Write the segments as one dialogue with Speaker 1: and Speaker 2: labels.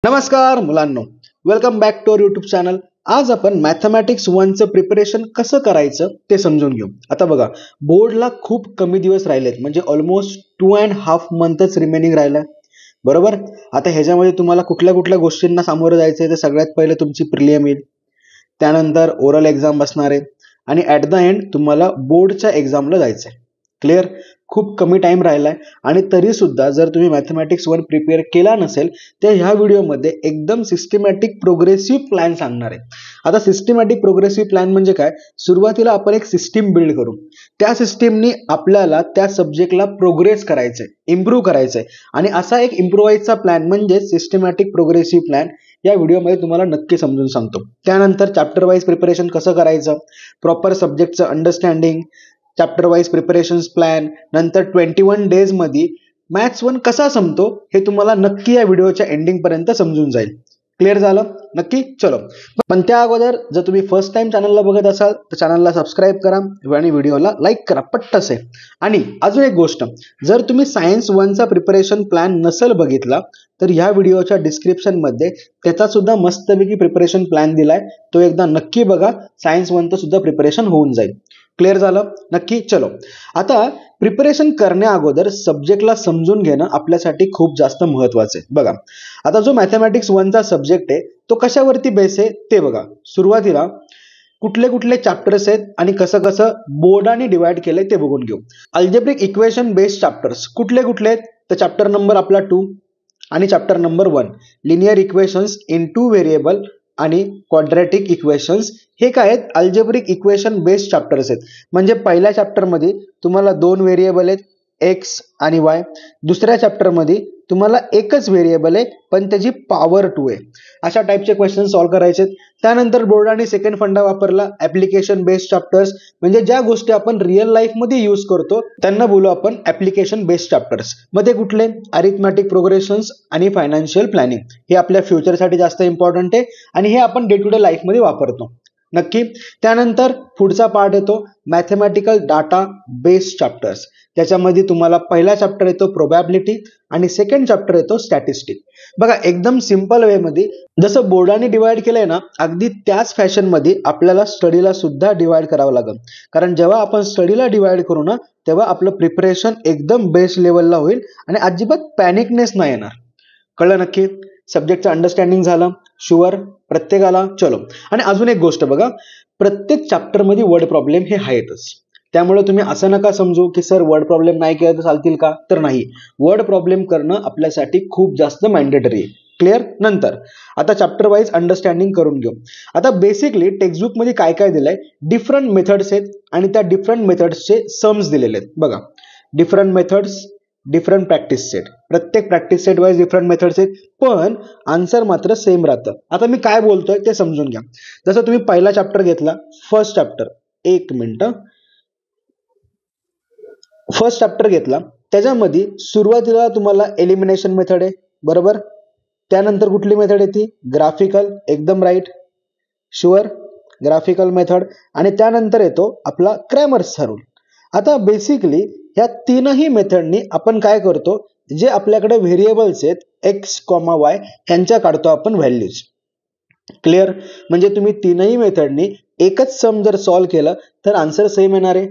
Speaker 1: नमस्कार मुलांनो, welcome back to our YouTube channel. आज आपण मॅथमॅटिक्स 1चं प्रिपरेशन कसं करायचं ते समजून घेऊ. आता बघा, बोर्डला खूप कमी दिवस राहिलेत, म्हणजे ऑलमोस्ट 2.5 मंथच रिमेनिंग राहिलाय, बरोबर. आता ह्याच्यामध्ये तुम्हाला कुठल्या कुठल्या गोष्टींना सामोरं जायचंय तर सगळ्यात पहिले तुमची प्रिलिम येईल, त्यानंतर ओरल एक्झाम बसणार आहे आणि ॲट द एंड तुम्हाला बोर्डच्या एक्झामला जायचंय. क्लिअर. खूप कमी टाइम राहिलाय आणि तरी सुद्धा जर तुम्ही मॅथमॅटिक्स 1 प्रिपेअर केला नसेल तर ह्या व्हिडिओमध्ये एकदम सिस्टमॅटिक प्रोग्रेसिव्ह प्लॅन सांगणार आहे. आता सिस्टमॅटिक प्रोग्रेसिव्ह प्लॅन म्हणजे काय? सुरुवातीला आपण एक सिस्टीम बिल्ड करू, त्या सिस्टीमनी आपल्याला त्या सब्जेक्टला प्रोग्रेस करायचंय, इम्प्रूव्ह करायचंय आणि असा एक इम्प्रूव्हाइजचा प्लॅन म्हणजे सिस्टमॅटिक प्रोग्रेसिव्ह प्लॅन या व्हिडिओमध्ये तुम्हाला नक्की समजून सांगतो. त्यानंतर चॅप्टर वाईज प्रिपरेशन कसं करायचं, प्रॉपर सब्जेक्टचं understanding, chapter wise preparations plan, नंतर 21 डेज मध्ये मॅथ्स 1 कसा संपतो हे तुम्हाला नक्की या व्हिडिओच्या एंडिंग पर्यंत समजून जाईल. क्लिअर झालं? नक्की. चलो, पण त्या अगोदर जर तुम्ही फर्स्ट टाइम चॅनलला बघत असाल तर चॅनलला सबस्क्राईब करा आणि व्हिडिओला लाईक करा पट्टसे. आणि अजून एक गोष्ट, जर तुम्ही सायन्स 1चा प्रिपरेशन प्लॅन नसेल बघितला तर ह्या व्हिडिओच्या डिस्क्रिप्शन मध्ये त्याचा सुद्धा मस्तपैकी प्रिपरेशन प्लॅन दिलाय, तो एकदा नक्की बघा. सायन्स 1चं सुद्धा प्रिपरेशन होऊन जाईल. क्लिअर झालं? नक्की. चलो, आता प्रिपरेशन करण्या अगोदर सब्जेक्टला समजून घेणं आपल्यासाठी खूप जास्त महत्वाचं आहे. बघा, आता जो मॅथमॅटिक्स 1चा सब्जेक्ट आहे तो कशावरती बेस आहे ते बघा. सुरुवातीला कुठले कुठले चॅप्टर्स आहेत आणि कसं कसं बोर्डाने डिवाइड केलंय ते बघून घेऊ. अल्जेब्रिक इक्वेशन बेस्ड चॅप्टर्स कुठले कुठले आहेत तर चॅप्टर नंबर आपला 2 आणि chapter number 1 linear equations in 2 variable आणि क्वाड्रॅटिक इक्वेशन्स. हे काय आहेत? अल्जेब्रिक इक्वेशन बेस्ड चॅप्टर्स आहेत. म्हणजे पहिल्या चॅप्टर मध्ये तुम्हाला 2 व्हेरिएबल आहेत, एक्स आणि वाय. दुसऱ्या चॅप्टर मध्ये तुम्हाला एकच व्हेरिएबल आहे पण त्याची पॉवर 2 आहे. अशा टाइपचे क्वेश्चन सॉल्व्ह करायचे. त्यानंतर बोर्डाने सेकंड फंडा वापरला, ऍप्लिकेशन बेस्ड चॅप्टर्स, म्हणजे ज्या गोष्टी आपण रिअल लाईफ मध्ये यूज करतो त्यांना बोलू आपण ऍप्लिकेशन बेस्ड चॅप्टर्स. मध्ये कुठले? अरिथमॅटिक प्रोग्रेशन्स आणि फायनान्शियल प्लॅनिंग. हे आपल्या फ्युचरसाठी जास्त इम्पॉर्टंट आहे आणि हे आपण डे टू डे लाईफ मध्ये वापरतो. नक्की. त्यानंतर पुढचा पार्ट येतो मॅथमॅटिकल डाटा बेस्ड चॅप्टर्स. त्याच्यामध्ये तुम्हाला पहिला चॅप्टर येतो प्रोबॅबिलिटी आणि सेकंड चॅप्टर येतो स्टॅटिस्टिक. बघा, एकदम सिंपल वे मध्ये जसं बोर्डाने डिवाइड केलंय ना, अगदी त्याच फॅशन मध्ये आपल्याला स्टडीला सुद्धा डिवाइड करावं लागेल. कारण जेव्हा आपण स्टडीला डिवाइड करू ना तेव्हा आपलं प्रिपरेशन एकदम बेस्ट लेवलला होईल आणि अजिबात पॅनिकनेस नाही येणार. कळलं? नक्की. सब्जेक्टचं अंडरस्टँडिंग झालं शुअर प्रत्येकाला. चलो, आणि अजून एक गोष्ट बघा, प्रत्येक चॅप्टर मध्ये वर्ड प्रॉब्लेम हे आहेतच. त्यामुळे तुम्ही असं नका समजू की सर वर्ड प्रॉब्लेम नाही केलं तर चालतील का, तर नाही, वर्ड प्रॉब्लेम करणं आपल्यासाठी खूप जास्त मॅन्डेटरी आहे. क्लिअर. नंतर आता चॅप्टर वाईज अंडरस्टँडिंग करून घेऊ. आता बेसिकली टेक्स्टबुक मध्ये काय काय दिलंय, डिफरंट मेथड्स आहेत आणि त्या डिफरंट मेथड्सचे सम्स दिलेले आहेत. बघा, different methods, different practice set, प्रत्येक practice set wise different methods आहेत पण आन्सर मात्र सेम राहतं. आता मी काय बोलतोय ते समजून घ्या. जसं तुम्ही पहिला चॅप्टर घेतला, फर्स्ट चॅप्टर, एक मिनिट, फर्स्ट चॅप्टर घेतला, त्याच्यामध्ये सुरुवातीला तुम्हाला एलिमिनेशन मेथड आहे, बरोबर. त्यानंतर कुठली मेथड येते? ग्राफिकल. एकदम राईट, शुअर, ग्राफिकल मेथड. आणि त्यानंतर येतो आपला क्रॅमर्सचा रूल. आता बेसिकली ह्या तीनही मेथडनी आपण काय करतो, जे आपल्याकडे व्हेरिएबल्स आहेत एक्स कॉमा वाय यांच्या काढतो आपण व्हॅल्यूज. क्लिअर. म्हणजे तुम्ही तीनही मेथडनी एकच सम जर सॉल्व्ह केलं तर आन्सर सेम येणार आहे.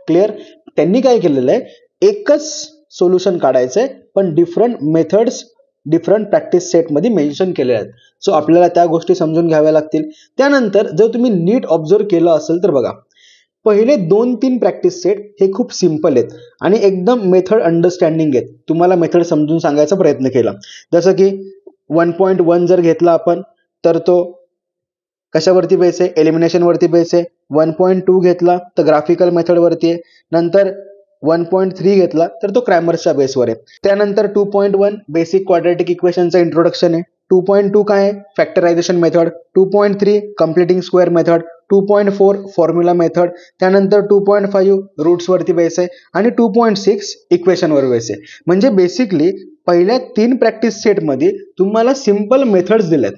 Speaker 1: क्लिअर. त्यांनी काय केलेलं आहे, एकच सोल्युशन काढायचंय पण different methods different practice set मध्ये मेन्शन केले आहेत. सो आपल्याला त्या गोष्टी समजून घ्याव्या लागतील. त्यानंतर जर तुम्ही नीट ऑब्झर्व केलं असेल तर बघा, पहिले 2-3 प्रॅक्टिस सेट हे खूप सिंपल आहेत आणि एकदम मेथड अंडरस्टँडिंग आहेत. तुम्हाला मेथड समजून सांगायचा प्रयत्न केला. जसं की 1.1 जर घेतला आपण तर तो कशावरती बेस आहे? एलिमिनेशन वरती बेस आहे. 1.2 घेतला तर ग्राफिकल मेथड वरती आहे. नंतर 1.3 घेतला तर तो क्रॅमर्सच्या बेसवर आहे. त्यानंतर 2.1 बेसिक क्वाड्रॅटिक इक्वेशनचं इंट्रोडक्शन आहे. 2.2 काय आहे? Factorisation method. 2.3 completing square method. 2.4 formula method. त्यानंतर 2.5 रूट्स वरती बेस आहे आणि 2.6 इक्वेशन वर बेस आहे. म्हणजे बेसिकली पहिल्या 3 प्रॅक्टिस सेट मध्ये तुम्हाला सिंपल मेथड्स दिल्यात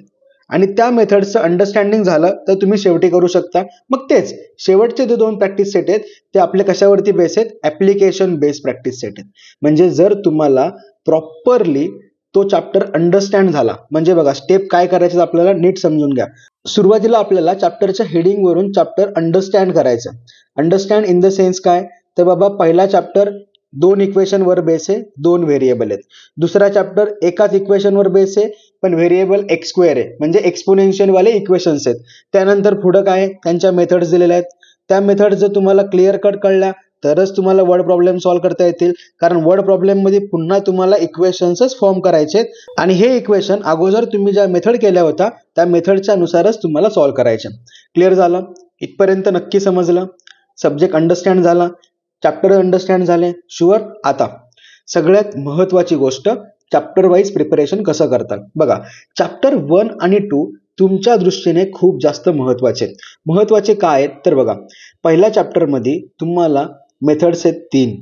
Speaker 1: आणि त्या मेथडचं अंडरस्टँडिंग झालं तर तुम्ही शेवटी करू शकता. मग तेच शेवटचे जे 2 प्रॅक्टिस सेट आहेत ते आपले कशावरती बेस आहेत? ऍप्लिकेशन बेस्ड प्रॅक्टिस सेट आहेत. म्हणजे जर तुम्हाला प्रॉपरली तो चॅप्टर अंडरस्टँड झाला. म्हणजे बघा स्टेप काय करायचे आपल्याला नीट समजून घ्या. सुरुवातीला आपल्याला चॅप्टरच्या हेडिंग वरून चॅप्टर अंडरस्टँड करायचं. अंडरस्टँड इन द सेन्स काय, तर बाबा पहिला चॅप्टर 2 इक्वेशन वर बेस आहे, 2 व्हेरिएबल आहेत. दुसरा चॅप्टर एकाच इक्वेशन वर बेस आहे पण व्हेरिएबल एक्स स्क्वेअर आहे, म्हणजे एक्सपोनेन्शियल वाले इक्वेशन्स आहेत. त्यानंतर पुढे काय त्यांच्या मेथड्स दिलेल्या आहेत. त्या मेथड्स जर तुम्हाला क्लिअर कट कळल्या तरच तुम्हाला वर्ड प्रॉब्लेम सॉल्व्ह करता येतील. कारण वर्ड प्रॉब्लेम मध्ये पुन्हा तुम्हाला इक्वेशन्सच फॉर्म करायचे आणि हे इक्वेशन अगोदर तुम्ही ज्या मेथड केल्या होत्या त्या मेथडच्या नुसारच तुम्हाला सॉल्व्ह करायचे. क्लिअर झालं? इथपर्यंत नक्की समजलं? सब्जेक्ट अंडरस्टँड झाला, चॅप्टर अंडरस्टँड झाले, शुअर? आता सगळ्यात महत्वाची गोष्ट, चॅप्टर वाईज प्रिपरेशन कसं करतात. बघा चॅप्टर 1 आणि 2 तुमच्या दृष्टीने खूप जास्त महत्वाचे काय आहेत तर बघा पहिल्या चॅप्टर मध्ये तुम्हाला मेथड्स आहेत 3,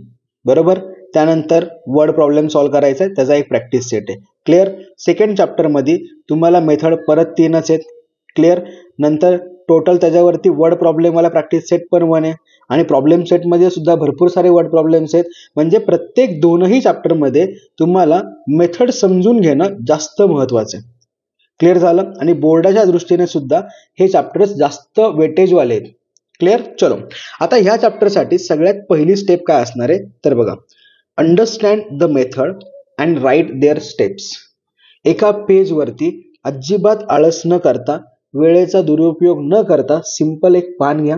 Speaker 1: बरोबर. त्यानंतर वर्ड प्रॉब्लेम सॉल्व्ह करायचा आहे, त्याचा एक प्रॅक्टिस सेट आहे. क्लिअर? सेकंड चॅप्टर मध्ये तुम्हाला मेथड परत 3च आहेत. क्लिअर? नंतर टोटल त्याच्यावरती वर्ड प्रॉब्लेम वाला प्रॅक्टिस सेट पण 1 आहे आणि प्रॉब्लेम सेट मध्ये सुद्धा भरपूर सारे वर्ड प्रॉब्लेम्स आहेत. म्हणजे प्रत्येक दोनही चॅप्टर मध्ये तुम्हाला मेथड समजून घेणं जास्त महत्वाचं आहे. क्लिअर झालं? आणि बोर्डाच्या दृष्टीने सुद्धा हे चॅप्टर्स जास्त वेटेज वाले आहेत. क्लिअर? चलो आता ह्या चॅप्टर साठी सगळ्यात पहिली स्टेप काय असणार आहे तर बघा understand the method and write their steps. एका पेज वरती अजिबात आळस न करता, वेळेचा दुरुपयोग न करता सिंपल एक पान घ्या.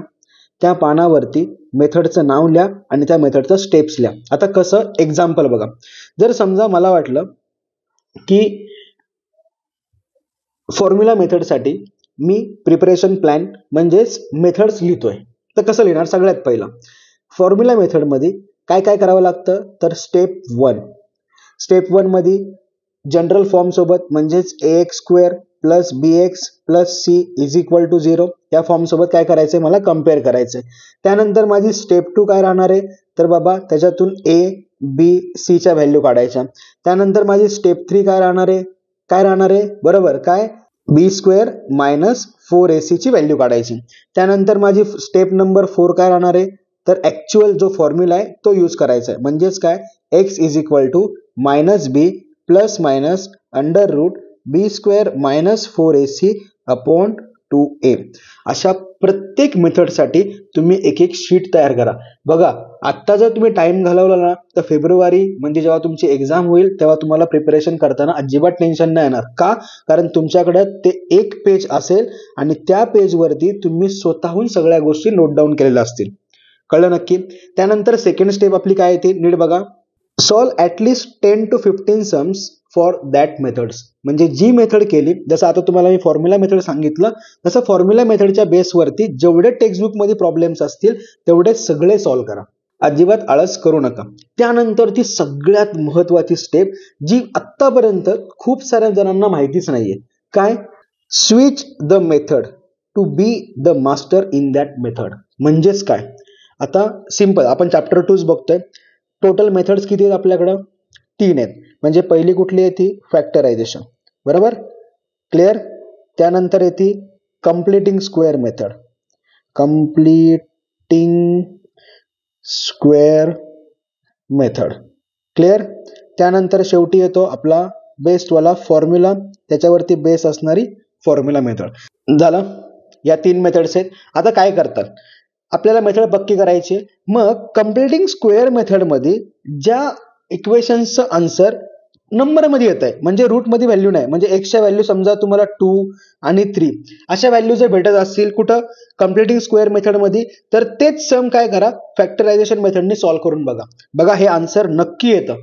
Speaker 1: त्या पानावरती मेथडचं नाव लिहा आणि त्या मेथडचं स्टेप्स लिहा. आता कसं, एक्झाम्पल बघा. जर समजा मला वाटलं की फॉर्म्युला मेथडसाठी मी प्रिपरेशन प्लॅन म्हणजेच मेथड्स लिहितोय, तर कसं लिहिणार? सगळ्यात पहिला फॉर्म्युला मेथडमध्ये काय काय करावं लागतं तर स्टेप 1 मध्ये जनरल फॉर्म सोबत म्हणजेच ax square plus bx plus c is equal to 0 या फॉर्म सोबत काय करायचंय मला कम्पेअर करायचंय. त्यानंतर माझी स्टेप 2 काय राहणार आहे तर बाबा त्याच्यातून a b c च्या व्हॅल्यू काढायच्या. त्यानंतर माझी स्टेप 3 काय राहणार आहे बरोबर काय बी स्क्वेअर मायनस 4ac ची व्हॅल्यू काढायची. त्यानंतर माझी स्टेप नंबर 4 काय राहणार आहे तर ऍक्च्युअल जो फॉर्म्युला आहे तो यूज करायचा आहे. म्हणजेच काय x is equal to minus B plus minus under root B square minus 4ac upon 2a. अशा प्रत्येक मेथडसाठी तुम्ही एक एक शीट तयार करा. बघा आत्ता जर तुम्ही टाइम घालवला ना तर फेब्रुवारी म्हणजे जेव्हा तुमची एक्झाम होईल तेव्हा तुम्हाला प्रिपरेशन करताना अजिबात टेन्शन नाही येणार. का? कारण तुमच्याकडे ते एक पेज असेल आणि त्या पेजवरती तुम्ही स्वतःहून सगळ्या गोष्टी नोट डाऊन केलेल्या असतील. कळलं नक्की? त्यानंतर सेकंड स्टेप आपली काय येते नीट बघा. Solve at least 10 to 15 sums for that methods. म्हणजे जी मेथड केली, जसं आता तुम्हाला मी फॉर्म्युला मेथड सांगितलं तसं फॉर्म्युला मेथडच्या बेसवरती जेवढे टेक्स्टबुक मध्ये प्रॉब्लेम्स असतील तेवढे सगळे सॉल्व्ह करा. अजिबात आळस करू नका. त्यानंतर ती सगळ्यात महत्वाची स्टेप जी आत्तापर्यंत खूप साऱ्या जणांना माहितीच नाहीये, काय? Switch the method to be the master in that method. म्हणजेच काय? आता सिंपल आपण चॅप्टर 2 बघतोय. टोटल मेथड्स किती आहेत आपल्याकडं? 3 आहेत. म्हणजे पहिली कुठली येते फॅक्टरायझेशन, बरोबर. क्लिअर? त्यानंतर येते कम्प्लिटिंग स्क्वेअर मेथड, क्लिअर. त्यानंतर शेवटी येतो आपला बेस्ट वाला फॉर्म्युला, त्याच्यावरती बेस असणारी फॉर्म्युला मेथड. झालं? या 3 मेथड्स आहेत. आता काय करतात आपल्याला मेथड पक्की करायची. मग कम्प्लिटिंग स्क्वेअर मेथड मध्ये ज्या इक्वेशनचं आन्सर नंबर मध्ये येत आहे म्हणजे रूट मध्ये व्हॅल्यू नाही, म्हणजे एक्सच्या व्हॅल्यू समजा तुम्हाला 2 आणि 3 अशा व्हॅल्यू जर भेटत असतील कुठं कम्प्लिटिंग स्क्वेअर मेथड मध्ये, तर तेच सम काय करा फॅक्टरायझेशन मेथडने सॉल्व्ह करून बघा. बघा हे आन्सर नक्की येतं.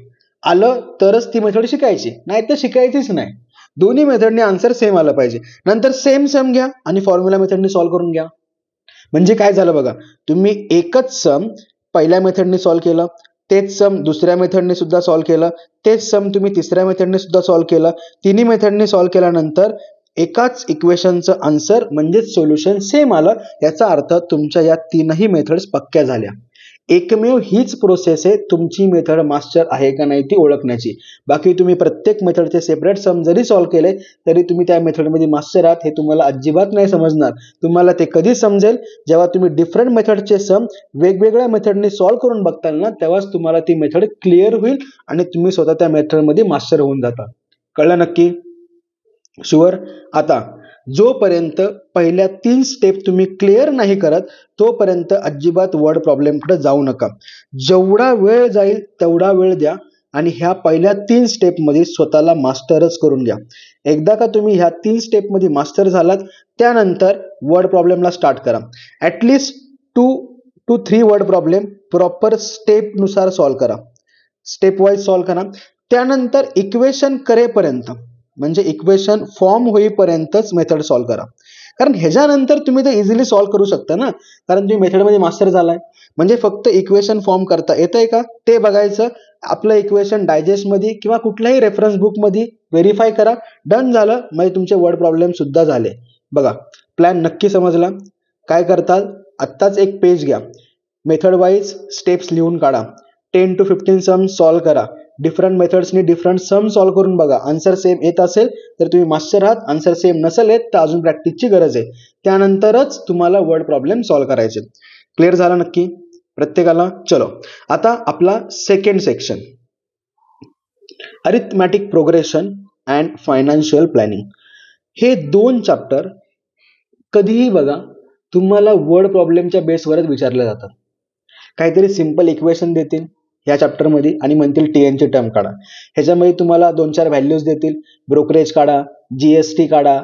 Speaker 1: आलं तरच ती मेथड शिकायची, नाही तर शिकायचीच नाही. दोन्ही मेथडने आन्सर सेम आलं पाहिजे. नंतर सेम सम घ्या आणि फॉर्म्युला मेथडने सॉल्व्ह करून घ्या. म्हणजे काय झालं बघा, तुम्ही एकच सम पहिल्या मेथडने सॉल्व्ह केलं, तेच सम दुसऱ्या मेथडने सुद्धा सॉल्व्ह केलं, तेच सम तुम्ही तिसऱ्या मेथडने सुद्धा सॉल्व्ह केलं. तिन्ही मेथडने सॉल्व्ह केल्यानंतर एकाच इक्वेशनचं आन्सर म्हणजेच सोल्युशन सेम आलं. याचा अर्थ तुमच्या या 3ही मेथड्स पक्क्या झाल्या. एकमेव हीच प्रोसेस आहे तुमची मेथड मास्टर आहे का नाही ती ओळखण्याची. बाकी तुम्ही प्रत्येक मेथडचे सेपरेट सम जरी सॉल्व्ह केले तरी तुम्ही त्या मेथडमध्ये मास्टर आहात हे तुम्हाला अजिबात नाही समजणार. तुम्हाला ते कधी समजेल जेव्हा तुम्ही डिफरंट मेथडचे सम वेगवेगळ्या मेथडने सॉल्व्ह करून बघताल ना, तेव्हाच तुम्हाला ती मेथड क्लिअर होईल आणि तुम्ही स्वतः त्या मेथडमध्ये मास्टर होऊन जाता. कळलं नक्की? शुअर? आता जोपर्यंत पहिल्या 3 स्टेप तुम्ही क्लिअर नाही करत तोपर्यंत अजिबात वर्ड प्रॉब्लेमकडे जाऊ नका. जेवढा वेळ जाईल तेवढा वेळ द्या आणि ह्या पहिल्या 3 स्टेप मध्ये स्वतःला मास्टरच करून घ्या. एकदा का तुम्ही ह्या 3 स्टेप मध्ये मास्टर झालात त्यानंतर वर्ड प्रॉब्लेमला स्टार्ट करा. At least 2 to 3 word problem proper step नुसार सॉल्व्ह करा, स्टेप वाईज सॉल्व्ह करा. त्यानंतर इक्वेशन करेपर्यंत म्हणजे इक्वेशन फॉर्म होईपर्यंतच मेथड सॉल्व्ह करा. कारण ह्याच्यानंतर तुम्ही ते इझिली सॉल्व्ह करू शकता ना, कारण तुम्ही मेथडमध्ये मास्टर झालाय. म्हणजे फक्त इक्वेशन फॉर्म करता येतंय का ते बघायचं, आपलं इक्वेशन डायजेस्टमध्ये किंवा कुठल्याही रेफरन्स बुकमध्ये व्हेरीफाय करा. डन झालं म्हणजे तुमचे वर्ड प्रॉब्लेम सुद्धा झाले. बघा, प्लॅन नक्की समजला? काय करताल, आत्ताच एक पेज घ्या, मेथड वाईज स्टेप्स लिहून काढा, 10 to 15 सम सॉल्व्ह करा, डिफरंट मेथड्सनी डिफरंट सम सॉल्व्ह करून बघा. आन्सर सेम येत असेल तर तुम्ही मास्टर आहात, आन्सर सेम नसेल येत तर अजून प्रॅक्टिसची गरज आहे. त्यानंतरच तुम्हाला वर्ड प्रॉब्लेम सॉल्व्ह करायचे. क्लिअर झाला नक्की प्रत्येकाला? चलो, आता आपला second section, arithmetic progression and financial planning. हे 2 चॅप्टर कधीही बघा तुम्हाला वर्ड प्रॉब्लेमच्या बेसवरच विचारले जातात. काहीतरी सिंपल इक्वेशन देतील या चॅप्टरमध्ये आणि म्हणतील टीएनची टर्म काढा. ह्याच्यामध्ये तुम्हाला 2-4 व्हॅल्यूज देतील, ब्रोकरेज काढा, जीएसटी काढा,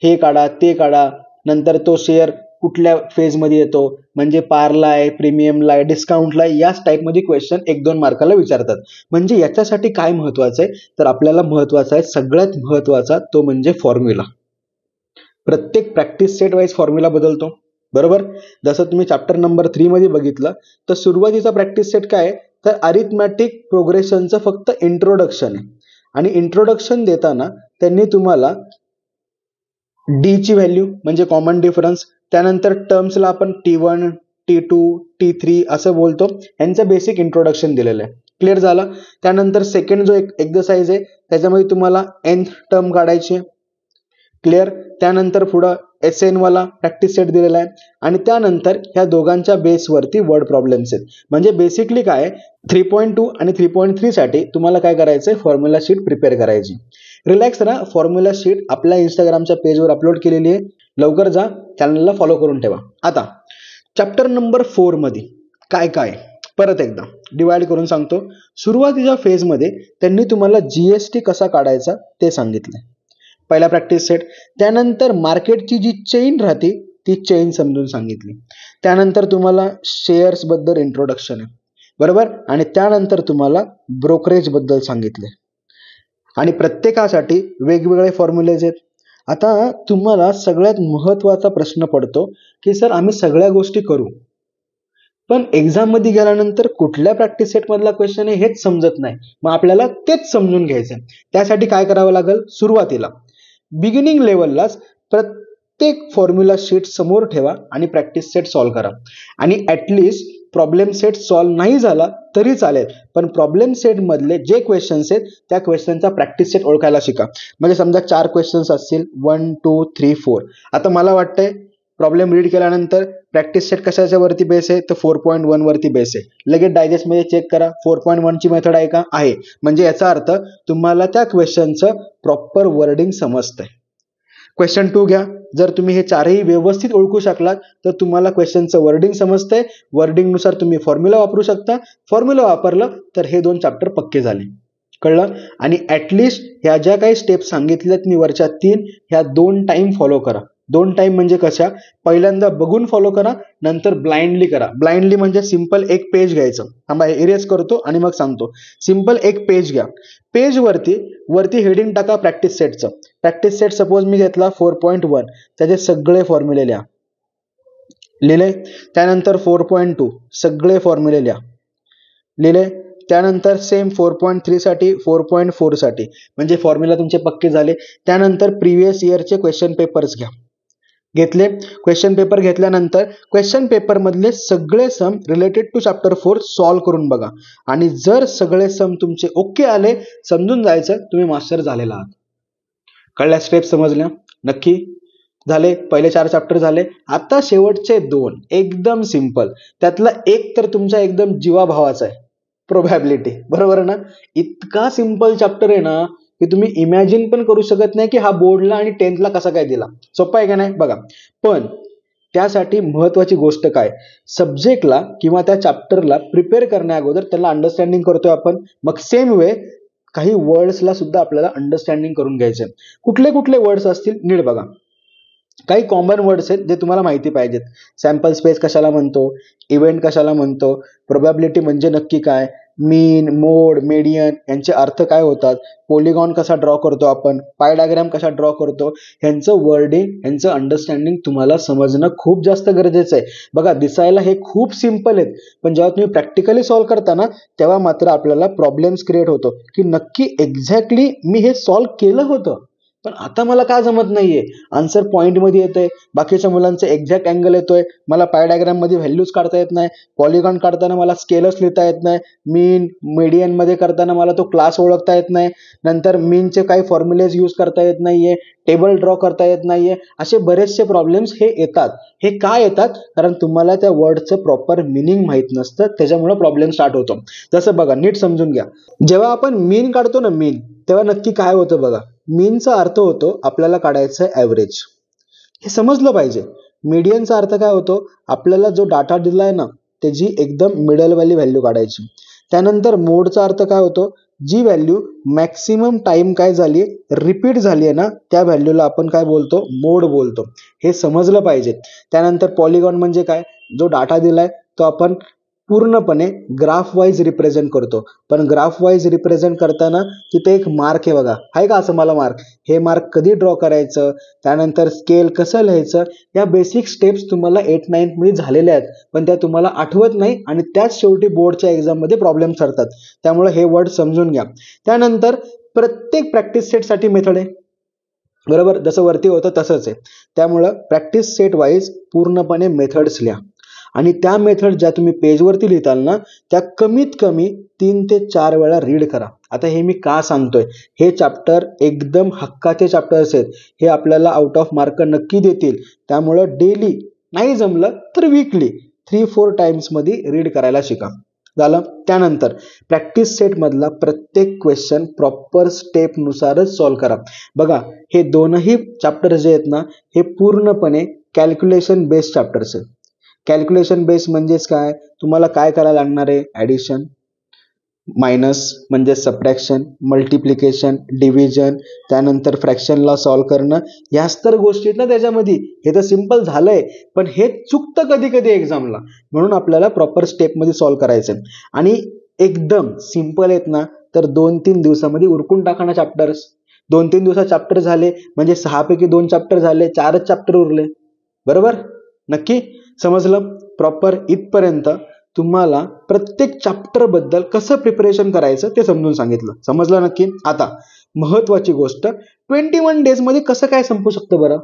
Speaker 1: हे काढा, ते काढा, नंतर तो शेअर कुठल्या फेजमध्ये येतो म्हणजे पारला आहे, प्रीमियमला आहे, डिस्काउंटला आहे, याच टाईपमध्ये क्वेश्चन 1-2 मार्काला विचारतात. म्हणजे याच्यासाठी काय महत्वाचं आहे तर आपल्याला महत्वाचा आहे, सगळ्यात महत्वाचा तो म्हणजे फॉर्म्युला. प्रत्येक प्रॅक्टिस सेट वाईज फॉर्म्युला बदलतो, बरोबर? जसं तुम्ही चॅप्टर नंबर 3 मध्ये बघितलं तर सुरुवातीचा प्रॅक्टिस सेट काय आहे तर अरिथमॅटिक प्रोग्रेशनचं फक्त इंट्रोडक्शन आहे. आणि इंट्रोडक्शन देताना त्यांनी तुम्हाला डी ची व्हॅल्यू म्हणजे कॉमन डिफरन्स, त्यानंतर टर्म्सला आपण T1, T2, T3 असं बोलतो, यांचं बेसिक इंट्रोडक्शन दिलेलं आहे. क्लिअर झालं? त्यानंतर सेकंड जो एक्सरसाइज आहे त्याच्यामध्ये तुम्हाला nth टर्म काढायची आहे. क्लिअर? त्यानंतर पुढं SN वाला प्रॅक्टिस सेट दिलेला आहे आणि त्यानंतर ह्या दोघांच्या बेसवरती वर्ड प्रॉब्लेम्स आहेत. म्हणजे बेसिकली काय 3.2 आणि 3.3 साठी तुम्हाला काय करायचंय, फॉर्म्युला शीट प्रिपेअर करायची. रिलॅक्स राहा, फॉर्म्युला शीट आपल्या इंस्टाग्रामच्या पेजवर अपलोड केलेली आहे, लवकर जा, चॅनलला फॉलो करून ठेवा. आता चॅप्टर नंबर 4 मध्ये काय काय परत एकदा डिवाइड करून सांगतो. सुरुवातीच्या फेजमध्ये त्यांनी तुम्हाला जीएसटी कसा काढायचा ते सांगितलं, पहिला प्रॅक्टिस सेट. त्यानंतर मार्केटची जी चेन राहते ती चेन समजून सांगितली. त्यानंतर तुम्हाला शेअर्स बद्दल इंट्रोडक्शन आहे, बरोबर? आणि त्यानंतर तुम्हाला ब्रोकरेज बद्दल सांगितले आणि प्रत्येकासाठी वेगवेगळे फॉर्म्युलेज आहेत. आता तुम्हाला सगळ्यात महत्वाचा प्रश्न पडतो की सर आम्ही सगळ्या गोष्टी करू पण एक्झाम मध्ये गेल्यानंतर कुठल्या प्रॅक्टिस सेट मधला क्वेश्चन आहे हेच समजत नाही, मग आपल्याला तेच समजून घ्यायचं. त्यासाठी काय करावं लागेल, सुरुवातीला बिगिनिंग लेवललाच प्रत्येक फॉर्म्युला शीट समोर ठेवा आणि प्रॅक्टिस सेट सॉल्व्ह करा. आणि ऍटलिस्ट प्रॉब्लेम सेट सॉल्व्ह नाही झाला तरी चालेल पण प्रॉब्लेम सेट मधले जे क्वेश्चन्स आहेत त्या क्वेश्चनचा प्रॅक्टिस सेट ओळखायला शिका. म्हणजे समजा 4 क्वेश्चन्स असतील 1, 2, 3, 4. आता मला वाटतंय प्रॉब्लेम रीड केल्यानंतर प्रॅक्टिस सेट कशाच्या वरती बेस आहे तर 4.1 वरती बेस आहे. लगेच डायजेस्ट मध्ये चेक करा 4.1 ची मेथड आहे का, आहे. म्हणजे याचा अर्थ तुम्हाला त्या क्वेश्चनचं प्रॉपर वर्डिंग समजतंय. क्वेश्चन 2 घ्या, जर तुम्ही हे 4ही व्यवस्थित ओळखू शकलात तर तुम्हाला क्वेश्चनचं वर्डिंग समजतंय, वर्डिंग नुसार तुम्ही फॉर्म्युला वापरू शकता, फॉर्म्युला वापरलं तर हे 2 चॅप्टर पक्के झाले. कळलं? आणि ऍटलिस्ट ह्या ज्या काही स्टेप सांगितल्यात मी वरच्या 3 ह्या 2 टाइम फॉलो करा. 2 टाइम म्हणजे कशा, पहिल्यांदा बघून फॉलो करा, नंतर ब्लाइंडली करा. ब्लाइंडली म्हणजे सिंपल एक पेज घ्यायचं, थांबा इरेज करतो आणि मग सांगतो. सिंपल एक पेज घ्या, पेज वरती हेडिंग टाका प्रॅक्टिस सेटचं. प्रॅक्टिस सेट सपोज मी घेतला 4.1, त्याचे सगळे फॉर्म्युले लिहा, लिहिले. त्यानंतर 4.2 सगळे फॉर्म्युले लिहा, लिहिले. त्यानंतर सेम 4.3 साठी 4.4 साठी म्हणजे फॉर्म्युला तुमचे पक्के झाले. त्यानंतर प्रिव्हियस इयरचे क्वेश्चन पेपर्स घ्या, घेतले. क्वेश्चन पेपर घेतल्यानंतर क्वेश्चन पेपर मधले सगळे सम रिलेटेड टू चॅप्टर 4 सॉल्व्ह करून बघा आणि जर सगळे सम तुमचे ओके आले समजून जायचं तुम्ही मास्टर झालेला आहात. कळल्या स्टेप समजल्या? नक्की झाले. पहिले 4 चॅप्टर झाले. आता शेवटचे 2 एकदम सिंपल, त्यातला एक तर तुमच्या एकदम जीवाभावाचा आहे, प्रोबॅबिलिटी, बरोबर ना? इतका सिंपल चॅप्टर आहे ना की तुम्ही इमॅजिन पण करू शकत नाही की हा बोर्डला आणि 10th ला कसा काय दिला. सोपं आहे का नाही बघा. पण त्यासाठी महत्वाची गोष्ट काय, सब्जेक्टला किंवा त्या चॅप्टरला प्रिपेअर करण्या अगोदर त्याला अंडरस्टँडिंग करतोय आपण. मग सेम वे काही वर्ड्सला सुद्धा आपल्याला अंडरस्टँडिंग करून घ्यायचे. कुठले कुठले वर्ड्स असतील नीट बघा. काही कॉमन वर्ड्स आहेत जे तुम्हाला माहिती पाहिजेत. सॅम्पल स्पेस कशाला म्हणतो, इव्हेंट कशाला म्हणतो, प्रोबॅबिलिटी म्हणजे नक्की काय, मीन, मोड, मीडियन यांचे अर्थ काय होतात, पॉलिगॉन कसा ड्रॉ करतो आपण, पाय डायग्राम कसा ड्रॉ करतो, ह्यांचं वर्डिंग, ह्यांचं अंडरस्टँडिंग तुम्हाला समजणं खूप जास्त गरजेचं आहे. बघा दिसायला हे खूप सिम्पल आहेत, पण जेव्हा तुम्ही प्रॅक्टिकली सॉल्व्ह करता ना तेव्हा मात्र आपल्याला प्रॉब्लेम्स क्रिएट होतो की नक्की एक्झॅक्टली मी हे सॉल्व्ह केलं होतं, पण आता मला का जमत नाहीये. आन्सर पॉइंट मध्ये येतंय, बाकीच्या मुलांचं एक्झॅक्ट अँगल येतोय, मला पाय डायग्राम मध्ये व्हॅल्यूज काढता येत नाही, पॉलिगॉन काढताना मला स्केलच लिहिता येत नाही, मीन मीडियन मध्ये करताना मला तो क्लास ओळखता येत नाही, नंतर मीनचे काही फॉर्म्युलेज यूज करता येत नाहीये, टेबल ड्रॉ करता येत नाहीये, असे बरेचसे प्रॉब्लेम्स हे येतात. हे का येतात, कारण तुम्हाला त्या वर्डचं प्रॉपर मिनिंग माहित नसतं, त्याच्यामुळे प्रॉब्लेम स्टार्ट होतो. जसं बघा नीट समजून घ्या. जेव्हा आपण मीन काढतो ना मीन, तेव्हा नक्की काय होतं बघा. मीनचा अर्थ होतो आपल्याला काढायचं ॲव्हरेज, हे समजलं पाहिजे. मीडियनचा अर्थ काय होतो, आपल्याला जो डाटा दिलाय ना त्याची एकदम मिडलवाली व्हॅल्यू काढायची. त्यानंतर मोडचा अर्थ काय होतो, जी व्हॅल्यू मॅक्सिमम टाइम काय झाली रिपीट झाली आहे ना त्या व्हॅल्यूला आपण काय बोलतो, मोड बोलतो. हे समजलं पाहिजे. त्यानंतर पॉलिगॉन म्हणजे काय, जो डाटा दिलाय तो आपण पूर्णपणे ग्राफ वाईज रिप्रेझेंट करतो, पण ग्राफ वाईज रिप्रेझेंट करताना तिथे एक मार्क आहे बघा, आहे का असं मला मार्क, हे मार्क कधी ड्रॉ करायचं, त्यानंतर स्केल कसं लिहायचं, या बेसिक स्टेप्स तुम्हाला 8-9 मध्ये झालेल्या आहेत, पण त्या तुम्हाला आठवत नाही आणि त्याच शेवटी बोर्डच्या एक्झाम मध्ये प्रॉब्लेम ठरतात. त्यामुळे हे वर्ड समजून घ्या. त्यानंतर प्रत्येक प्रॅक्टिस सेटसाठी मेथड आहे, बरोबर, जसं वरती होतं तसंच आहे. त्यामुळं प्रॅक्टिस सेट वाईज पूर्णपणे मेथड्स लिहा आणि त्या मेथड ज्या तुम्ही पेजवरती लिहिताल ना त्या कमीत कमी 3 ते 4 वेळा रीड करा. आता हे मी का सांगतोय, हे चॅप्टर एकदम हक्काचे चॅप्टर्स आहेत, हे आपल्याला आउट ऑफ मार्क नक्की देतील. त्यामुळं डेली नाही जमलं तर वीकली 3-4 टाइम्स मध्ये रीड करायला शिका. झालं. त्यानंतर प्रॅक्टिस सेट मधला प्रत्येक क्वेश्चन प्रॉपर स्टेप नुसारच सॉल्व्ह करा. बघा हे दोनही चॅप्टर जे आहेत ना हे पूर्णपणे कॅल्क्युलेशन बेस्ड चॅप्टर्स आहेत. कॅल्क्युलेशन बेस म्हणजेच काय, तुम्हाला काय करायला लागणार आहे, ॲडिशन, मायनस म्हणजे सबट्रॅक्शन, मल्टिप्लिकेशन, डिव्हिजन, त्यानंतर फ्रॅक्शनला सॉल्व्ह करणं, याच तर गोष्टी आहेत ना त्याच्यामध्ये. हे तर सिम्पल झालंय, पण हे चुकतं कधी कधी एक्झामला, म्हणून आपल्याला प्रॉपर स्टेपमध्ये सॉल्व्ह करायचं. आणि एकदम सिम्पल आहेत ना तर 2-3 दिवसामध्ये उरकून टाका ना चॅप्टर्स. 2-3 दिवसात चॅप्टर झाले म्हणजे 6 पैकी 2 चॅप्टर झाले, 4च चॅप्टर उरले. बरोबर, नक्की समजलं. प्रॉपर इथपर्यंत तुम्हाला प्रत्येक चॅप्टर बद्दल कसं प्रिपरेशन करायचं ते समजून सांगितलं. समजलं नक्की. आता महत्वाची गोष्ट, 21 डेज मध्ये कसं काय संपू शकतं बरं,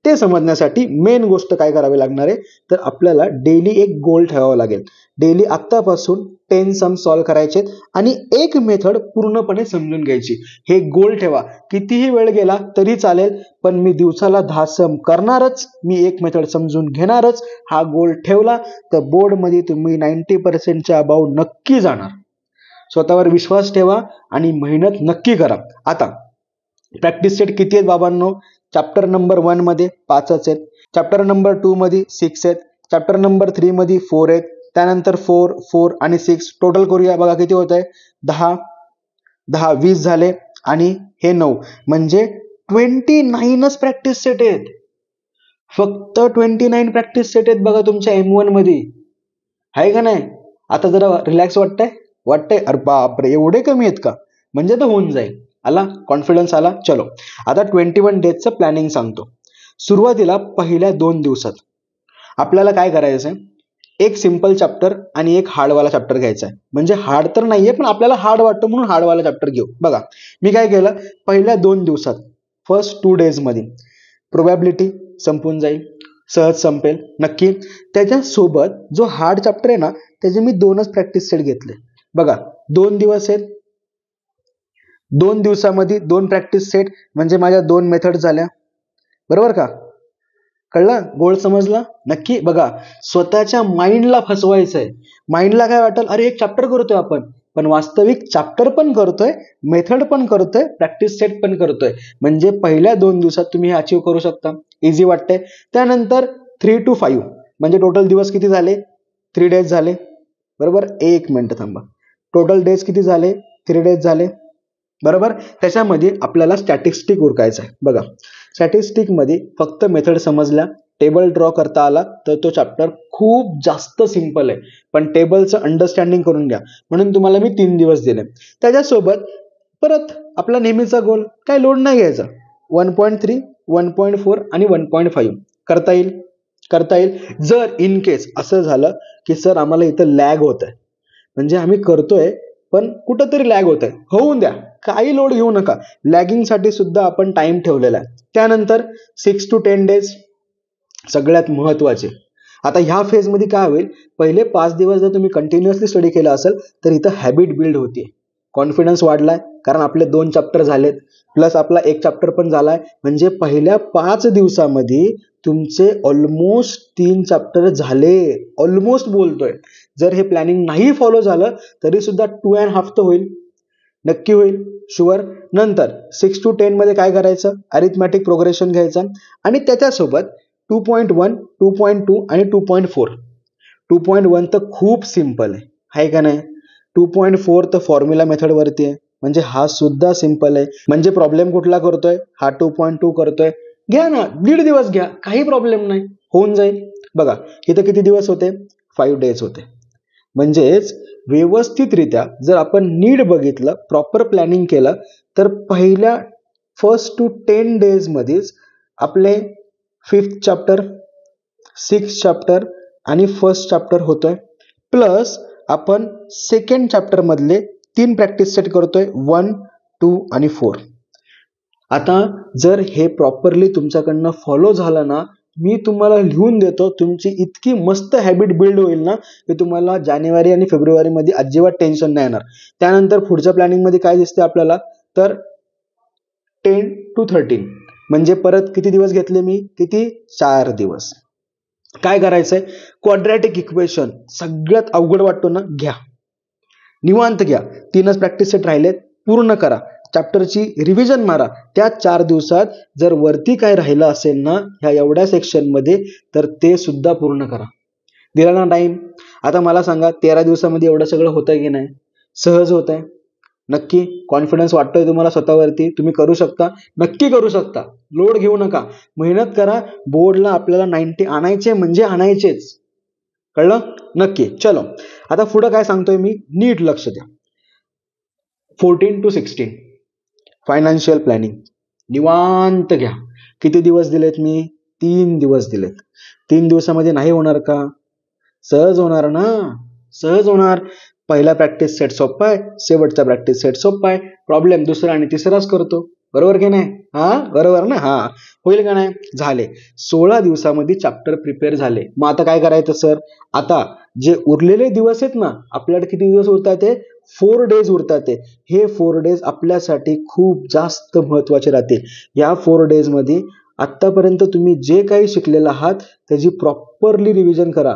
Speaker 1: ते समजण्यासाठी मेन गोष्ट काय करावी लागणार आहे, तर आपल्याला डेली एक गोल ठेवावा लागेल. डेली आत्तापासून 10 सम सॉल्व्ह करायचे आणि एक मेथड पूर्णपणे समजून घ्यायची. हे गोल ठेवा, कितीही वेळ गेला तरी चालेल, पण मी दिवसाला 10 सम करणारच, मी एक मेथड समजून घेणारच. हा गोल ठेवला तर बोर्डमध्ये तुम्ही 90%च्या अबाव नक्की जाणार. स्वतःवर विश्वास ठेवा आणि मेहनत नक्की करा. आता प्रॅक्टिस सेट किती आहेत बाबांनो, चॅप्टर नंबर 1 मध्ये 5च आहेत, चॅप्टर नंबर 2 मध्ये 6 आहेत, चॅप्टर नंबर 3 मध्ये 4 आहेत, त्यानंतर 4, 4 आणि 6 टोटल करूया. बघा किती होत आहे, 10, 10, 20 झाले आणि हे 9 म्हणजे 29च प्रॅक्टिस सेट आहेत. फक्त 29 प्रॅक्टिस सेट आहेत बघा तुमच्या M1 मध्ये, आहे का नाही. आता जरा रिलॅक्स वाटतंय, अरे बापरे एवढे कमी आहेत का, म्हणजे तर होऊन जाईल. आला कॉन्फिडन्स आला. चलो आता 21 डेजचं प्लॅनिंग सांगतो. सुरुवातीला पहिल्या 2 दिवसात आपल्याला काय करायचंय, एक सिंपल चॅप्टर आणि एक हार्डवाला चॅप्टर घ्यायचा आहे. म्हणजे हार्ड तर नाहीये पण आपल्याला हार्ड वाटतो म्हणून हार्डवाला चॅप्टर घेऊ. बघा मी काय केलं, पहिल्या 2 दिवसात फर्स्ट 2 डेज मध्ये प्रोबॅबिलिटी संपून जाईल, सहज संपेल नक्की. त्याच्यासोबत जो हार्ड चॅप्टर आहे ना त्याचे मी 2च प्रॅक्टिस सेट घेतले. बघा 2 दिवस आहेत, 2 दिवसामध्ये 2 प्रॅक्टिस सेट म्हणजे माझ्या 2 मेथड झाल्या. बरोबर का, कळलं, गोल समजला नक्की. बघा स्वतःच्या माइंडला फसवायचंय. माइंडला काय वाटेल, अरे एक चॅप्टर करतोय आपण, पण वास्तविक चॅप्टर पण करतोय, मेथड पण करतोय, प्रॅक्टिस सेट पण करतोय. म्हणजे पहिल्या 2 दिवसात तुम्ही हे अचीव्ह करू शकता. इझी वाटतंय. त्यानंतर 3 to 5 म्हणजे टोटल दिवस किती झाले? 3 डेज झाले, बरोबर. 1 मिनिट थांबा. टोटल डेज किती झाले? 3 डेज झाले, बरोबर. त्याच्यामध्ये आपल्याला स्टॅटिस्टिक उरकायचं आहे. बघा, स्टॅटिस्टिक मध्ये फक्त मेथड समजल्या, टेबल ड्रॉ करता आला तर तो चॅप्टर खूप जास्त सिंपल आहे. पण टेबलचं अंडरस्टँडिंग करून घ्या, म्हणून तुम्हाला मी 3 दिवस दिले. त्याच्यासोबत परत आपला नेहमीचा गोल, काय लोड नाही घ्यायचा. 1.3, 1.4 आणि 1.5 करता येईल, करता येईल. जर इन केस असं झालं की सर आम्हाला इथं लॅग होत आहे, म्हणजे आम्ही करतोय पण कुठंतरी लॅग होत आहे, होऊन द्या, काही लोड घेऊ नका. लॅगिंग साठी सुद्धा आपण टाइम ठेवलेला आहे. त्यानंतर 6 to 10 डेज सगळ्यात महत्वाचे. आता ह्या फेज मध्ये काय होईल, पहिले 5 दिवस जर तुम्ही कंटिन्युअसली स्टडी केला असेल तर इथं हॅबिट बिल्ड होते, कॉन्फिडन्स वाढलाय, कारण आपले 2 चॅप्टर झालेत, प्लस आपला 1 चॅप्टर पण झालाय. म्हणजे पहिल्या 5 दिवसामध्ये तुमचे ऑलमोस्ट 3 चॅप्टर झाले, ऑलमोस्ट बोलतोय. जर हे प्लॅनिंग नाही फॉलो झालं तरी सुद्धा 2.5 तर होईल, नक्की होईल, शुअर. नंतर 6 to 10 मध्ये काय करायचं, अरिथमॅटिक प्रोग्रेशन घ्यायचं आणि त्याच्यासोबत 2.1, 2.2 आणि 2.4. 2.1 तर खूप सिंपल आहे का नाही. 2.4 तर फॉर्म्युला मेथड वरती आहे, म्हणजे हा सुद्धा सिंपल आहे. म्हणजे प्रॉब्लेम कुठला करतोय, हा 2.2 करतोय, घ्या ना, 1.5 दिवस घ्या, काही प्रॉब्लेम नाही, होऊन जाईल. बघा इथं किती दिवस होते, 5 डेज होते. म्हणजेच व्यवस्थितरित्या जर आपण नीट बघितलं, प्रॉपर प्लॅनिंग केलं तर पहिल्या 1 to 10 डेज मध्येच आपले 5th चॅप्टर, 6th चॅप्टर आणि 1st चॅप्टर होतोय. प्लस आपण 2nd चॅप्टर मधले 3 प्रॅक्टिस सेट करतोय, 1, 2 आणि 4. आता जर हे प्रॉपरली तुमच्याकडनं फॉलो झालं ना, मी तुम्हाला लिहून देतो, तुमची इतकी मस्त हॅबिट बिल्ड होईल ना की तुम्हाला जानेवारी आणि फेब्रुवारी मध्ये अजिबात टेन्शन नाही येणार. त्यानंतर पुढच्या प्लॅनिंग मध्ये काय दिसते आपल्याला, तर 10 to 13 म्हणजे परत किती दिवस घेतले मी, किती, 4 दिवस. काय करायचंय, क्वाड्रॅटिक इक्वेशन सगळ्यात अवघड वाटतो ना, घ्या, निवांत घ्या. 3च प्रॅक्टिस सेट राहिलेत, पूर्ण करा. चॅप्टरची रिव्हिजन मारा. त्या 4 दिवसात जर वरती काय राहिलं असेल ना ह्या एवढ्या सेक्शन मध्ये, तर ते सुद्धा पूर्ण करा. दिला ना टाइम. आता मला सांगा, 13 दिवसामध्ये एवढं सगळं होतंय की नाही, सहज होत आहे, नक्की. कॉन्फिडन्स वाटतोय तुम्हाला स्वतःवरती, तुम्ही करू शकता, नक्की करू शकता. लोड घेऊ नका, मेहनत करा. बोर्डला आपल्याला 90 आणायचे म्हणजे आणायचेच, कळलं, नक्की. चलो आता पुढे काय सांगतोय मी, नीट लक्ष द्या. 14 to 16 फायनान्शियल प्लॅनिंग, निवांत घ्या. किती दिवस दिलेत मी, 3 दिवस दिलेत. 3 दिवसामध्ये नाही होणार का, सहज होणार ना, सहज होणार. पहिला प्रॅक्टिस सेट सोपा आहे, शेवटचा प्रॅक्टिस सेट सोपा आहे, प्रॉब्लेम दुसरा आणि तिसराच करतो, बरोबर की नाही. हा बरोबर ना, हा होईल का नाही. झाले, 16 दिवसामध्ये चॅप्टर प्रिपेअर झाले. मग आता काय करायचं सर, आता जे उरलेले दिवस आहेत ना, आपल्याकडे किती दिवस उरतात, ते 4 डेज उरतात. हे 4 डेज आपल्यासाठी खूप जास्त महत्वाचे राहतील. या 4 डेज मध्ये आतापर्यंत तुम्ही जे काही शिकलेला आहात त्याची प्रॉपरली रिव्हिजन करा,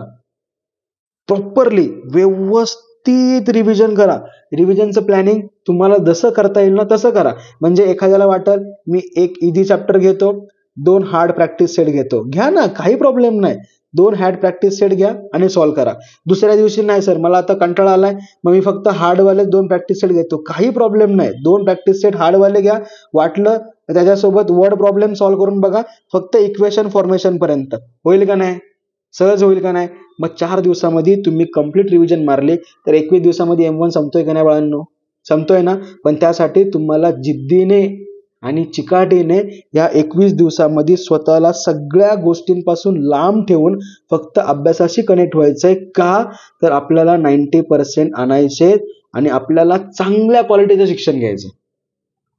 Speaker 1: प्रॉपरली व्यवस्थित रिव्हिजन करा. रिव्हिजनचं प्लॅनिंग तुम्हाला जसं करता येईल ना तसं करा. म्हणजे एखाद्याला वाटेल मी 1 इझी चॅप्टर घेतो, 2 हार्ड प्रॅक्टिस सेट घेतो, घ्या ना, काही प्रॉब्लेम नाही. 2 हार्ड प्रॅक्टिस सेट घ्या आणि सॉल्व्ह करा. दुसऱ्या दिवशी नाही सर मला आता कंटाळा आलाय, मग मी फक्त हार्डवाले 2 प्रॅक्टिस सेट घेतो, काही प्रॉब्लेम नाही. 2 प्रॅक्टिस सेट हार्डवाले घ्या, वाटलं त्याच्यासोबत वर्ड प्रॉब्लेम सॉल्व्ह करून बघा, फक्त इक्वेशन फॉर्मेशन पर्यंत. होईल का नाही, सहज होईल का नाही. मग 4 दिवसामध्ये तुम्ही कंप्लीट रिव्हिजन मारले तर 21 दिवसामध्ये M1 संपतोय का नाही बाळांनो, संपतोय ना. पण त्यासाठी तुम्हाला जिद्दीने आणि चिकाटीने या 21 दिवसामध्ये स्वतःला सगळ्या गोष्टींपासून लांब ठेवून फक्त अभ्यासाशी कनेक्ट व्हायचंय. का तर आपल्याला 90% आणायचे आणि आपल्याला चांगल्या क्वालिटीचं शिक्षण घ्यायचं,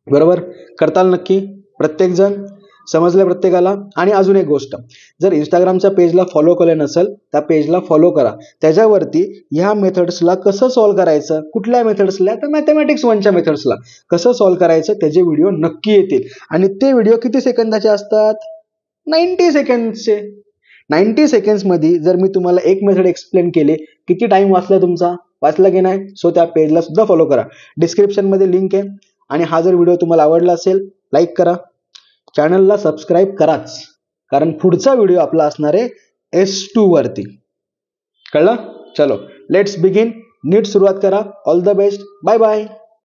Speaker 1: बरोबर. करताल नक्की प्रत्येक जण, समजलं प्रत्येकाला. आणि अजून एक गोष्ट, जर इंस्टाग्रामच्या पेजला फॉलो केलं नसेल त्या पेजला फॉलो करा. त्याच्यावरती ह्या मेथड्सला कसं सॉल्व्ह करायचं, कुठल्या मेथड्सला, तर मॅथमॅटिक्स 1च्या मेथड्सला कसं सॉल्व्ह करायचं त्याचे व्हिडिओ नक्की येतील. आणि ते व्हिडिओ किती सेकंदाचे असतात, 90 सेकंदचे. 90 सेकंड्समध्ये जर मी तुम्हाला एक मेथड एक्सप्लेन केले, किती टाइम वाचला तुमचा? वाचला की नाही? सो त्या पेजला सुद्धा फॉलो करा. डिस्क्रिप्शनमध्ये लिंक आहे. आणि हा जर व्हिडिओ तुम्हाला आवडला असेल लाईक करा, चॅनलला सबस्क्राईब कराच, कारण पुढचा व्हिडिओ आपला असणार आहे S2 वरती. कळलं? चलो लेट्स बिगिन. नीट सुरुवात करा. All the best. Bye bye.